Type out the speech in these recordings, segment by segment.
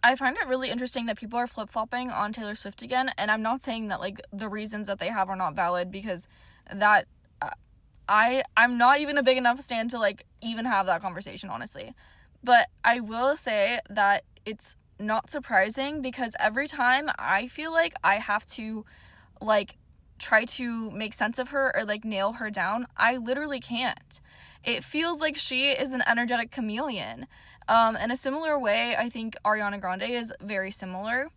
I find it really interesting that people are flip-flopping on Taylor Swift again, and I'm not saying that, like, the reasons that they have are not valid, because that, I'm not even a big enough stan to, like, even have that conversation, honestly. But I will say that it's not surprising, because every time I feel like I have to, like, try to make sense of her or, like, nail her down, I literally can't. It feels like she is an energetic chameleon. In a similar way, I think Ariana Grande is very similar.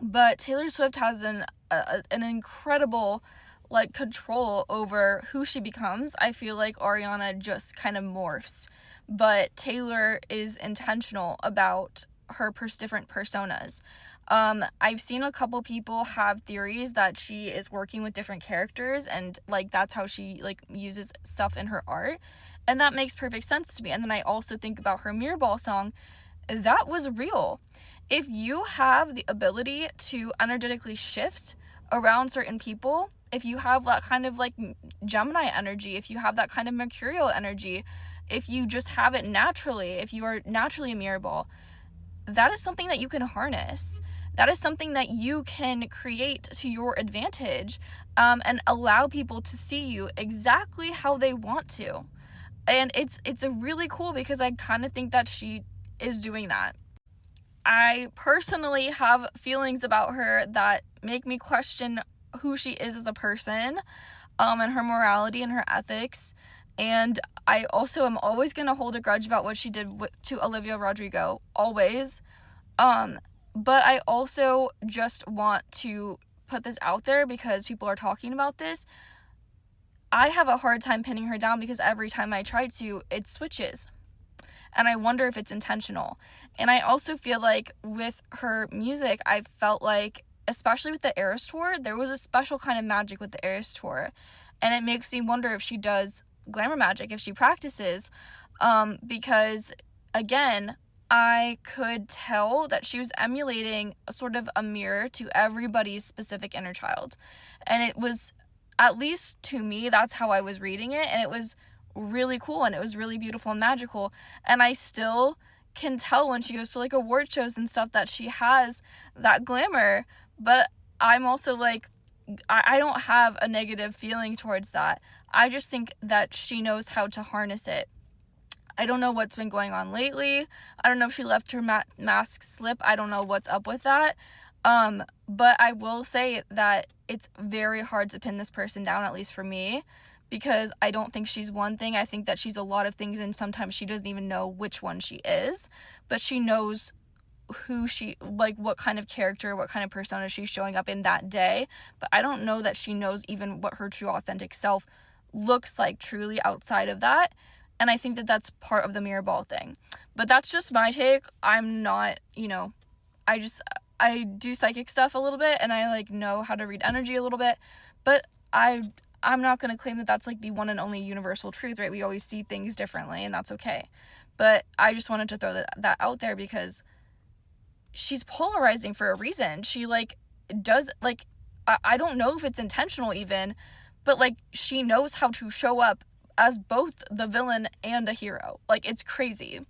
But Taylor Swift has an incredible, like, control over who she becomes. I feel like Ariana just kind of morphs, but Taylor is intentional about her different personas. I've seen a couple people have theories that she is working with different characters, and, like, that's how she, like, uses stuff in her art, and that makes perfect sense to me. And then I also think about her Mirror Ball song. That was real. If you have the ability to energetically shift around certain people, if you have that kind of, like, Gemini energy, if you have that kind of Mercurial energy, if you just have it naturally, if you are naturally a mirror ball, that is something that you can harness. That is something that you can create to your advantage, and allow people to see you exactly how they want to. And it's a really cool, because I kind of think that she is doing that. I personally have feelings about her that make me question who she is as a person, and her morality and her ethics. And I also am always going to hold a grudge about what she did to Olivia Rodrigo, always. But I also just want to put this out there, because people are talking about this. I have a hard time pinning her down, because every time I try to, it switches. And I wonder if it's intentional. And I also feel like with her music, I felt like, especially with the Eras Tour, there was a special kind of magic with the Eras Tour. And it makes me wonder if she does glamour magic, if she practices, because, again, I could tell that she was emulating a sort of a mirror to everybody's specific inner child. And it was, at least to me, that's how I was reading it, and it was really cool, and it was really beautiful and magical. And I still can tell when she goes to, like, award shows and stuff, that she has that glamour. But I'm also like, I don't have a negative feeling towards that. I just think that she knows how to harness it. I don't know what's been going on lately. I don't know if she left her mask slip. I don't know what's up with that. But I will say that it's very hard to pin this person down, at least for me, because I don't think she's one thing. I think that she's a lot of things, and sometimes she doesn't even know which one she is, but she knows who she, like, what kind of character, what kind of persona she's showing up in that day. But I don't know that she knows even what her true authentic self looks like truly outside of that. And I think that that's part of the mirror ball thing. But that's just my take. I'm not, I do psychic stuff a little bit, and I, like, know how to read energy a little bit, but I'm not going to claim that that's, like, the one and only universal truth, right? We always see things differently, and that's okay. But I just wanted to throw that out there, because she's polarizing for a reason. She, like, does, like, I don't know if it's intentional even, but, like, she knows how to show up as both the villain and a hero. Like, it's crazy.